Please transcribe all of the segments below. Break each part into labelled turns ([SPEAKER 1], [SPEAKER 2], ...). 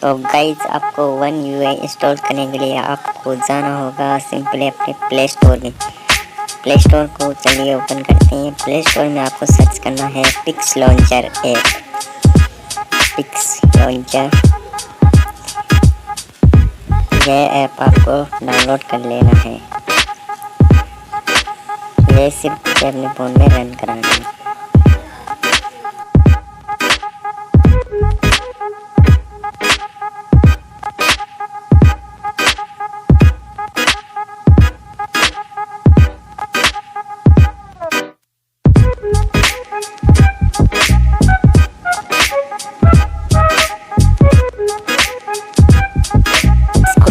[SPEAKER 1] तो गाइज आपको one UI install करने के लिए आपको जाना होगा सिंपली अपने प्ले स्टोर में। प्ले स्टोर को चलिए ओपन करते हैं। प्ले स्टोर में आपको सर्च करना है Pix Launcher app. Pix Launcher यह ऐप आपको डाउनलोड कर लेना है। ये सिर्फ अपने फ़ोन में रन कराना है।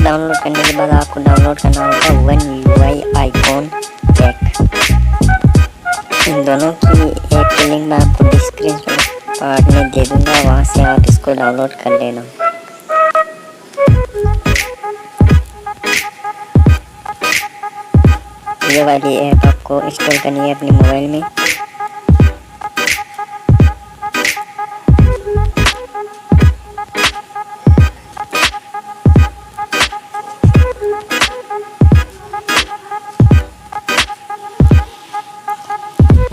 [SPEAKER 1] डाउनलोड करने के बाद आपको डाउनलोड करना होगा वन यूआई आइकॉन पैक। इन दोनों की एक लिंक मैं आपको डिस्क्रिप्शन पार्ट में दे दूंगा, वहां से आप इसको डाउनलोड कर लेना। ये वाली ऐप आपको इंस्टॉल करनी है अपने मोबाइल में।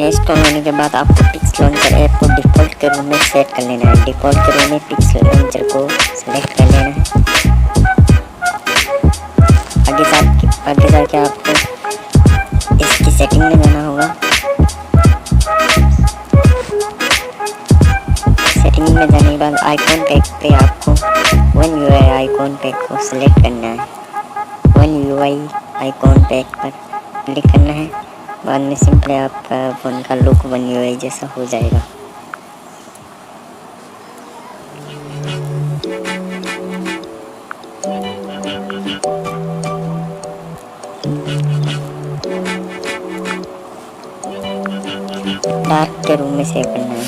[SPEAKER 1] इंस्टॉल होने के बाद आपको पिक्स लॉन्चर ऐप को डिफ़ॉल्ट के रूम में सेट कर लेना है। डिफ़ॉल्ट के रूम में पिक्स लॉन्चर को सेलेक्ट कर लेना है। आगे जाके आपको इसकी सेटिंग में जाना होगा। सेटिंग में जाने के बाद आइकॉन पैक पे आपको वन यूआई आइकॉन पैक को सिलेक्ट करना है। वन यूआई आइकॉन पैक पर क्लिक करना है। बाद में सिंपली आपका फ़ोन का लुक वन यूआई जैसा हो जाएगा। डार्क के रूम में सेव करना है।